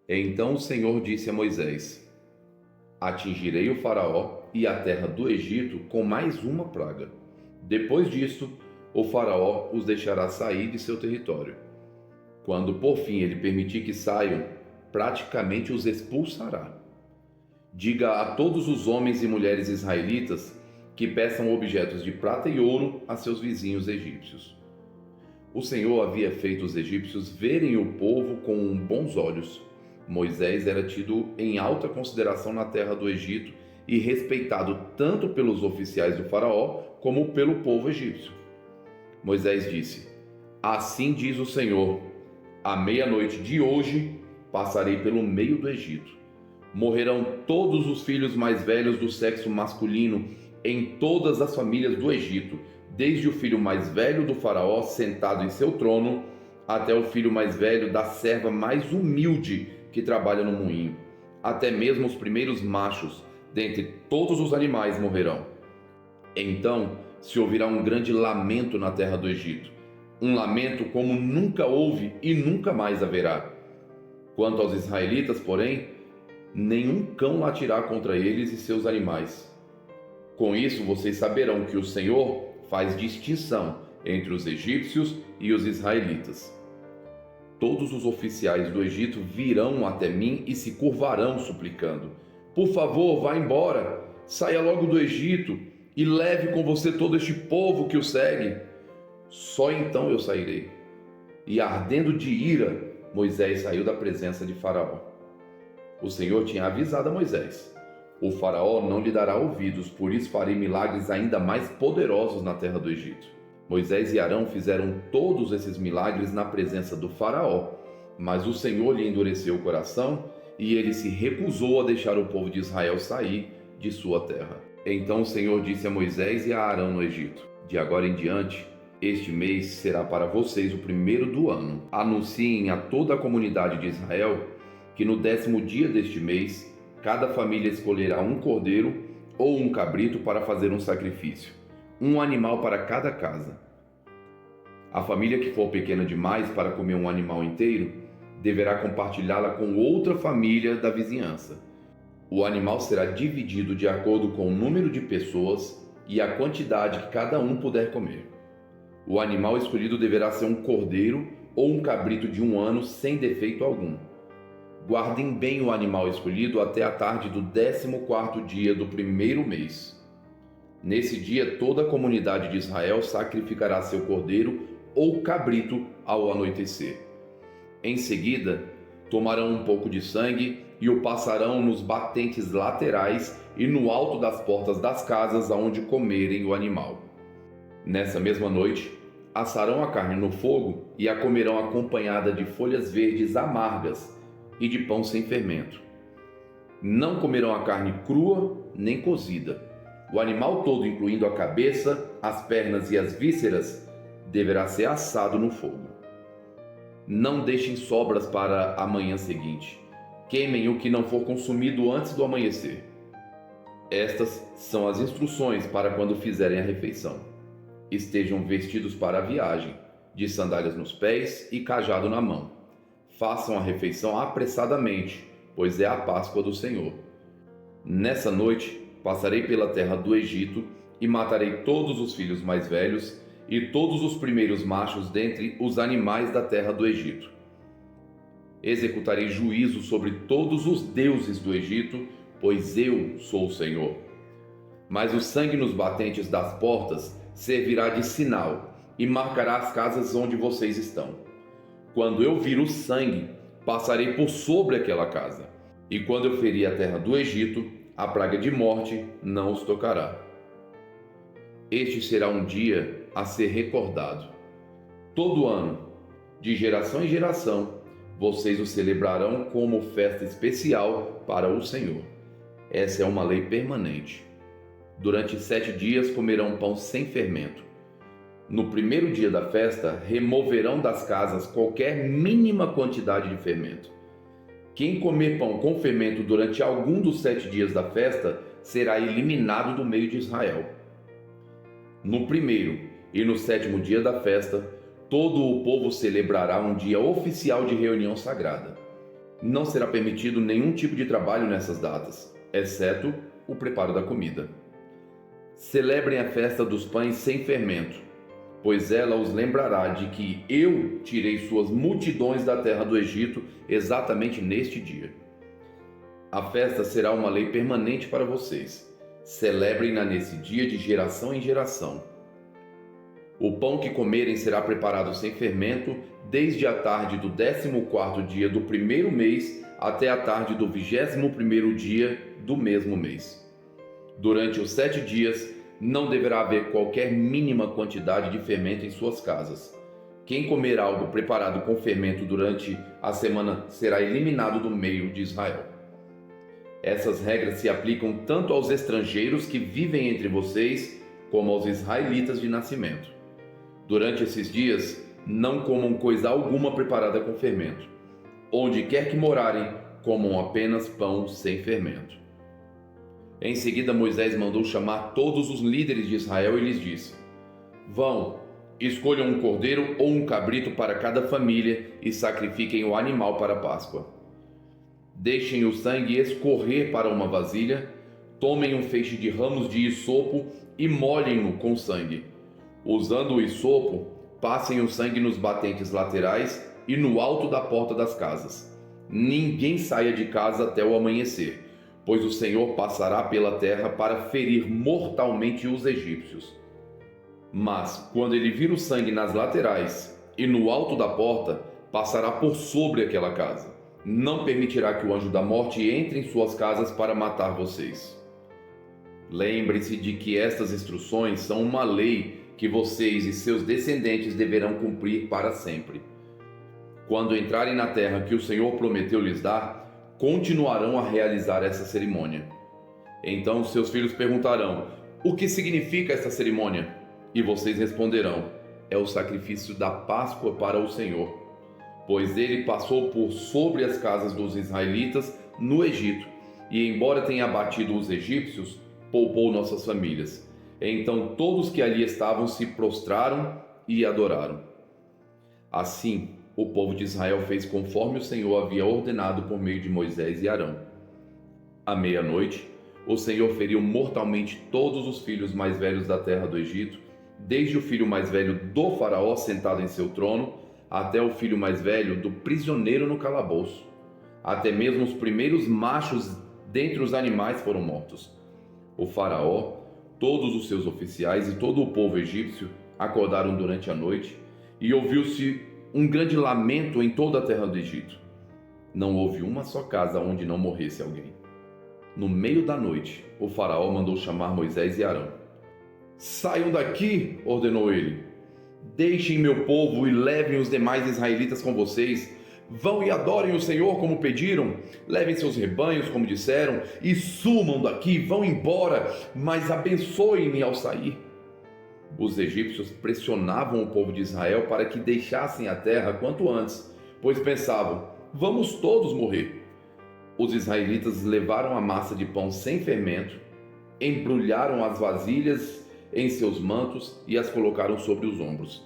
Então o Senhor disse a Moisés: Atingirei o Faraó e a terra do Egito com mais uma praga. Depois disto, o Faraó os deixará sair de seu território. Quando por fim ele permitir que saiam, praticamente os expulsará. Diga a todos os homens e mulheres israelitas que peçam objetos de prata e ouro a seus vizinhos egípcios. O Senhor havia feito os egípcios verem o povo com bons olhos. Moisés era tido em alta consideração na terra do Egito e respeitado tanto pelos oficiais do faraó como pelo povo egípcio. Moisés disse: Assim diz o Senhor: à meia-noite de hoje passarei pelo meio do Egito. Morrerão todos os filhos mais velhos do sexo masculino em todas as famílias do Egito, desde o filho mais velho do faraó sentado em seu trono, até o filho mais velho da serva mais humilde que trabalha no moinho. Até mesmo os primeiros machos dentre todos os animais morrerão. Então se ouvirá um grande lamento na terra do Egito, um lamento como nunca houve e nunca mais haverá. Quanto aos israelitas, porém, nenhum cão latirá contra eles e seus animais. Com isso vocês saberão que o Senhor faz distinção entre os egípcios e os israelitas. Todos os oficiais do Egito virão até mim e se curvarão suplicando: Por favor, vá embora, saia logo do Egito e leve com você todo este povo que o segue. Só então eu sairei. E ardendo de ira, Moisés saiu da presença de Faraó. O Senhor tinha avisado a Moisés: O Faraó não lhe dará ouvidos, por isso farei milagres ainda mais poderosos na terra do Egito. Moisés e Arão fizeram todos esses milagres na presença do Faraó, mas o Senhor lhe endureceu o coração e ele se recusou a deixar o povo de Israel sair de sua terra. Então o Senhor disse a Moisés e a Arão no Egito: De agora em diante, este mês será para vocês o primeiro do ano. Anunciem a toda a comunidade de Israel que no 10º dia deste mês, cada família escolherá um cordeiro ou um cabrito para fazer um sacrifício, um animal para cada casa. A família que for pequena demais para comer um animal inteiro, deverá compartilhá-la com outra família da vizinhança. O animal será dividido de acordo com o número de pessoas e a quantidade que cada um puder comer. O animal escolhido deverá ser um cordeiro ou um cabrito de 1 ano sem defeito algum. Guardem bem o animal escolhido até a tarde do 14º dia do primeiro mês. Nesse dia, toda a comunidade de Israel sacrificará seu cordeiro ou cabrito ao anoitecer. Em seguida, tomarão um pouco de sangue e o passarão nos batentes laterais e no alto das portas das casas aonde comerem o animal. Nessa mesma noite, assarão a carne no fogo e a comerão acompanhada de folhas verdes amargas e de pão sem fermento. Não comerão a carne crua nem cozida. O animal todo, incluindo a cabeça, as pernas e as vísceras, deverá ser assado no fogo. Não deixem sobras para a manhã seguinte. Queimem o que não for consumido antes do amanhecer. Estas são as instruções para quando fizerem a refeição. Estejam vestidos para a viagem, de sandálias nos pés e cajado na mão. Façam a refeição apressadamente, pois é a Páscoa do Senhor. Nessa noite, passarei pela terra do Egito e matarei todos os filhos mais velhos e todos os primeiros machos dentre os animais da terra do Egito. Executarei juízo sobre todos os deuses do Egito, pois eu sou o Senhor. Mas o sangue nos batentes das portas servirá de sinal e marcará as casas onde vocês estão. Quando eu vir o sangue, passarei por sobre aquela casa. E quando eu ferir a terra do Egito, a praga de morte não os tocará. Este será um dia a ser recordado. Todo ano, de geração em geração, vocês o celebrarão como festa especial para o Senhor. Essa é uma lei permanente. Durante 7 dias comerão pão sem fermento. No primeiro dia da festa, removerão das casas qualquer mínima quantidade de fermento. Quem comer pão com fermento durante algum dos 7 dias da festa será eliminado do meio de Israel. No primeiro e no 7º dia da festa, todo o povo celebrará um dia oficial de reunião sagrada. Não será permitido nenhum tipo de trabalho nessas datas, exceto o preparo da comida. Celebrem a festa dos pães sem fermento, pois ela os lembrará de que eu tirei suas multidões da terra do Egito exatamente neste dia. A festa será uma lei permanente para vocês. Celebrem-na nesse dia de geração em geração. O pão que comerem será preparado sem fermento desde a tarde do 14º dia do primeiro mês até a tarde do 21º dia do mesmo mês. Durante os 7 dias, não deverá haver qualquer mínima quantidade de fermento em suas casas. Quem comer algo preparado com fermento durante a semana será eliminado do meio de Israel. Essas regras se aplicam tanto aos estrangeiros que vivem entre vocês, como aos israelitas de nascimento. Durante esses dias, não comam coisa alguma preparada com fermento. Onde quer que morarem, comam apenas pão sem fermento. Em seguida, Moisés mandou chamar todos os líderes de Israel e lhes disse: Vão, escolham um cordeiro ou um cabrito para cada família e sacrifiquem o animal para a Páscoa. Deixem o sangue escorrer para uma vasilha, tomem um feixe de ramos de hisopo e molhem-no com sangue. Usando o hisopo, passem o sangue nos batentes laterais e no alto da porta das casas. Ninguém saia de casa até o amanhecer, pois o Senhor passará pela terra para ferir mortalmente os egípcios. Mas, quando ele vir o sangue nas laterais e no alto da porta, passará por sobre aquela casa. Não permitirá que o anjo da morte entre em suas casas para matar vocês. Lembre-se de que estas instruções são uma lei que vocês e seus descendentes deverão cumprir para sempre. Quando entrarem na terra que o Senhor prometeu lhes dar, continuarão a realizar essa cerimônia. Então seus filhos perguntarão: o que significa esta cerimônia? E vocês responderão: é o sacrifício da Páscoa para o Senhor, pois ele passou por sobre as casas dos israelitas no Egito, e embora tenha abatido os egípcios, poupou nossas famílias. Então todos que ali estavam se prostraram e adoraram. Assim, o povo de Israel fez conforme o Senhor havia ordenado por meio de Moisés e Arão. À meia-noite, o Senhor feriu mortalmente todos os filhos mais velhos da terra do Egito, desde o filho mais velho do faraó sentado em seu trono, até o filho mais velho do prisioneiro no calabouço. Até mesmo os primeiros machos dentre os animais foram mortos. O faraó, todos os seus oficiais e todo o povo egípcio acordaram durante a noite, e ouviu-se um grande lamento em toda a terra do Egito. Não houve uma só casa onde não morresse alguém. No meio da noite, o faraó mandou chamar Moisés e Arão. Saiam daqui, ordenou ele. Deixem meu povo e levem os demais israelitas com vocês. Vão e adorem o Senhor como pediram. Levem seus rebanhos como disseram e sumam daqui, vão embora, mas abençoem-me ao sair. Os egípcios pressionavam o povo de Israel para que deixassem a terra quanto antes, pois pensavam: vamos todos morrer. Os israelitas levaram a massa de pão sem fermento, embrulharam as vasilhas em seus mantos e as colocaram sobre os ombros.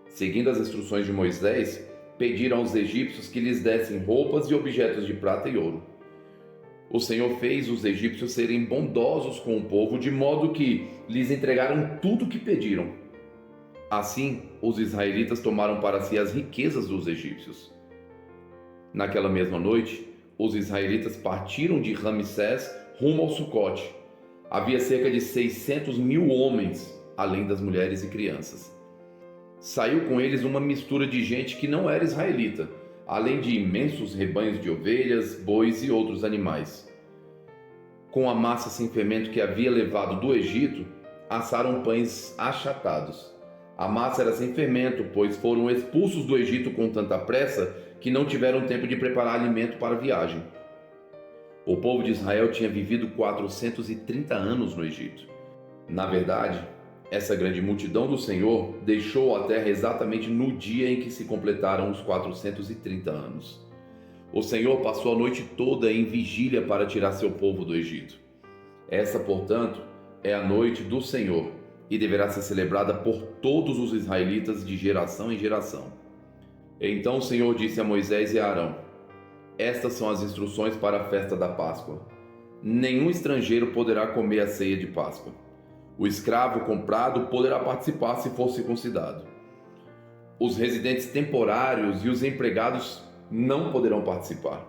Seguindo as instruções de Moisés, pediram aos egípcios que lhes dessem roupas e objetos de prata e ouro. O Senhor fez os egípcios serem bondosos com o povo, de modo que lhes entregaram tudo o que pediram. Assim, os israelitas tomaram para si as riquezas dos egípcios. Naquela mesma noite, os israelitas partiram de Ramsés rumo ao Sucote. Havia cerca de 600.000 homens, além das mulheres e crianças. Saiu com eles uma mistura de gente que não era israelita, além de imensos rebanhos de ovelhas, bois e outros animais. Com a massa sem fermento que havia levado do Egito, assaram pães achatados. A massa era sem fermento, pois foram expulsos do Egito com tanta pressa que não tiveram tempo de preparar alimento para a viagem. O povo de Israel tinha vivido 430 anos no Egito. Na verdade, essa grande multidão do Senhor deixou a terra exatamente no dia em que se completaram os 430 anos. O Senhor passou a noite toda em vigília para tirar seu povo do Egito. Essa, portanto, é a noite do Senhor e deverá ser celebrada por todos os israelitas de geração em geração. Então o Senhor disse a Moisés e a Arão: Estas são as instruções para a festa da Páscoa. Nenhum estrangeiro poderá comer a ceia de Páscoa. O escravo comprado poderá participar se for circuncidado. Os residentes temporários e os empregados não poderão participar.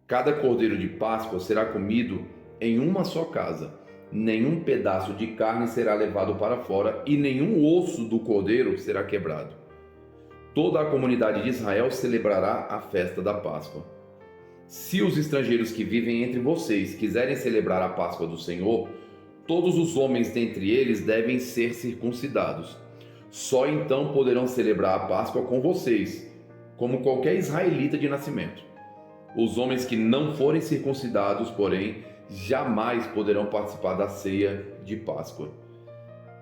Cada cordeiro de Páscoa será comido em uma só casa. Nenhum pedaço de carne será levado para fora e nenhum osso do cordeiro será quebrado. Toda a comunidade de Israel celebrará a festa da Páscoa. Se os estrangeiros que vivem entre vocês quiserem celebrar a Páscoa do Senhor, todos os homens dentre eles devem ser circuncidados. Só então poderão celebrar a Páscoa com vocês, como qualquer israelita de nascimento. Os homens que não forem circuncidados, porém, jamais poderão participar da ceia de Páscoa.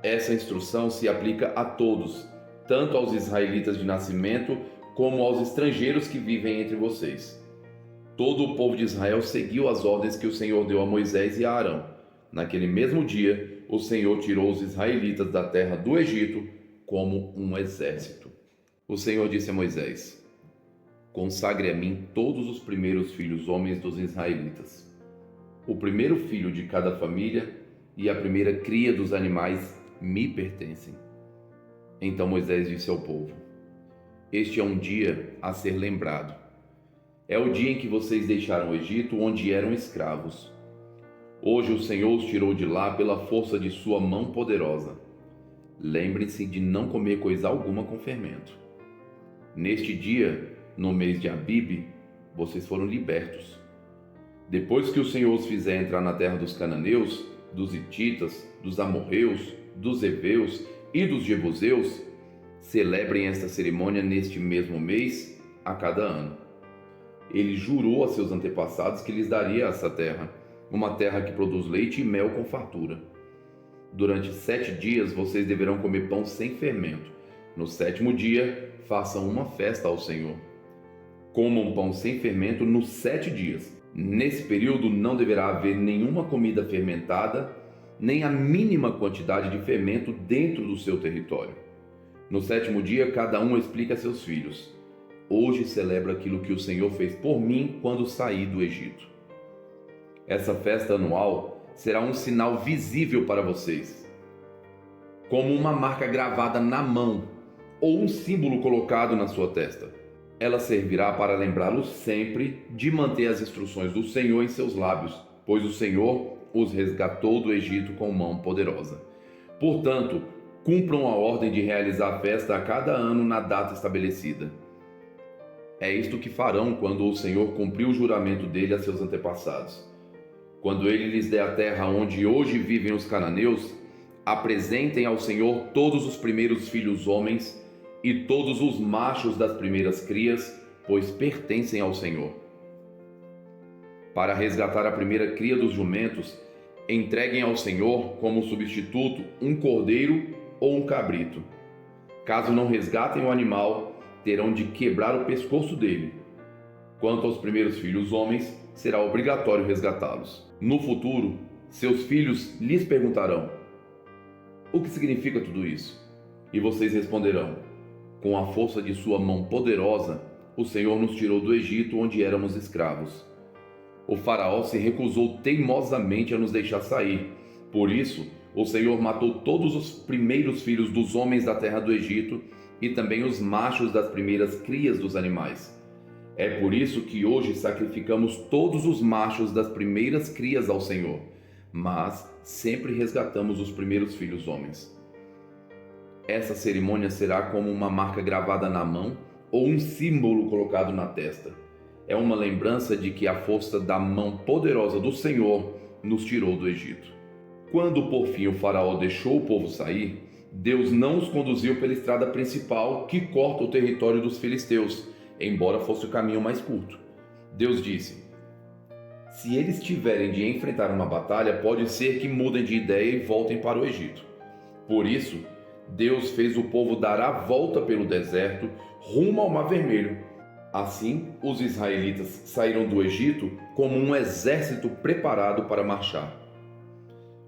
Essa instrução se aplica a todos, tanto aos israelitas de nascimento como aos estrangeiros que vivem entre vocês. Todo o povo de Israel seguiu as ordens que o Senhor deu a Moisés e a Arão. Naquele mesmo dia, o Senhor tirou os israelitas da terra do Egito como um exército. O Senhor disse a Moisés: Consagre a mim todos os primeiros filhos homens dos israelitas. O primeiro filho de cada família e a primeira cria dos animais me pertencem. Então Moisés disse ao povo: Este é um dia a ser lembrado. É o dia em que vocês deixaram o Egito, onde eram escravos. Hoje o Senhor os tirou de lá pela força de sua mão poderosa. Lembrem-se de não comer coisa alguma com fermento. Neste dia, no mês de Abibe, vocês foram libertos. Depois que o Senhor os fizer entrar na terra dos cananeus, dos hititas, dos amorreus, dos heveus e dos jebuseus, celebrem esta cerimônia neste mesmo mês, a cada ano. Ele jurou a seus antepassados que lhes daria essa terra, uma terra que produz leite e mel com fartura. Durante 7 dias vocês deverão comer pão sem fermento. No 7º dia, façam uma festa ao Senhor. Comam pão sem fermento nos 7 dias. Nesse período não deverá haver nenhuma comida fermentada, nem a mínima quantidade de fermento dentro do seu território. No 7º dia, cada um explica a seus filhos: Hoje celebro aquilo que o Senhor fez por mim quando saí do Egito. Essa festa anual será um sinal visível para vocês, como uma marca gravada na mão ou um símbolo colocado na sua testa. Ela servirá para lembrá-los sempre de manter as instruções do Senhor em seus lábios, pois o Senhor os resgatou do Egito com mão poderosa. Portanto, cumpram a ordem de realizar a festa a cada ano na data estabelecida. É isto que farão quando o Senhor cumprir o juramento dele a seus antepassados. Quando ele lhes der a terra onde hoje vivem os cananeus, apresentem ao Senhor todos os primeiros filhos homens e todos os machos das primeiras crias, pois pertencem ao Senhor. Para resgatar a primeira cria dos jumentos, entreguem ao Senhor como substituto um cordeiro ou um cabrito. Caso não resgatem o animal, terão de quebrar o pescoço dele. Quanto aos primeiros filhos homens, será obrigatório resgatá-los. No futuro, seus filhos lhes perguntarão: O que significa tudo isso? E vocês responderão: Com a força de sua mão poderosa, o Senhor nos tirou do Egito, onde éramos escravos. O faraó se recusou teimosamente a nos deixar sair. Por isso, o Senhor matou todos os primeiros filhos dos homens da terra do Egito e também os machos das primeiras crias dos animais. É por isso que hoje sacrificamos todos os machos das primeiras crias ao Senhor, mas sempre resgatamos os primeiros filhos homens. Essa cerimônia será como uma marca gravada na mão ou um símbolo colocado na testa. É uma lembrança de que a força da mão poderosa do Senhor nos tirou do Egito. Quando por fim o faraó deixou o povo sair, Deus não os conduziu pela estrada principal que corta o território dos filisteus, embora fosse o caminho mais curto. Deus disse: Se eles tiverem de enfrentar uma batalha, pode ser que mudem de ideia e voltem para o Egito. Por isso, Deus fez o povo dar a volta pelo deserto rumo ao Mar Vermelho. Assim, os israelitas saíram do Egito como um exército preparado para marchar.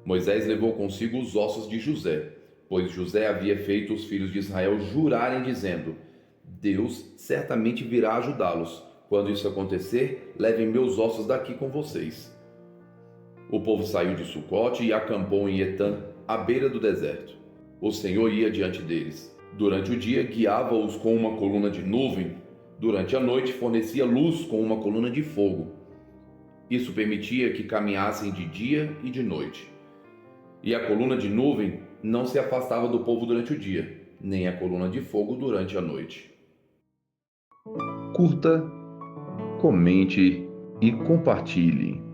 Moisés levou consigo os ossos de José, pois José havia feito os filhos de Israel jurarem, dizendo: Deus certamente virá ajudá-los. Quando isso acontecer, levem meus ossos daqui com vocês. O povo saiu de Sucote e acampou em Etã, à beira do deserto. O Senhor ia diante deles. Durante o dia, guiava-os com uma coluna de nuvem. Durante a noite, fornecia luz com uma coluna de fogo. Isso permitia que caminhassem de dia e de noite. E a coluna de nuvem não se afastava do povo durante o dia, nem a coluna de fogo durante a noite. Curta, comente e compartilhe.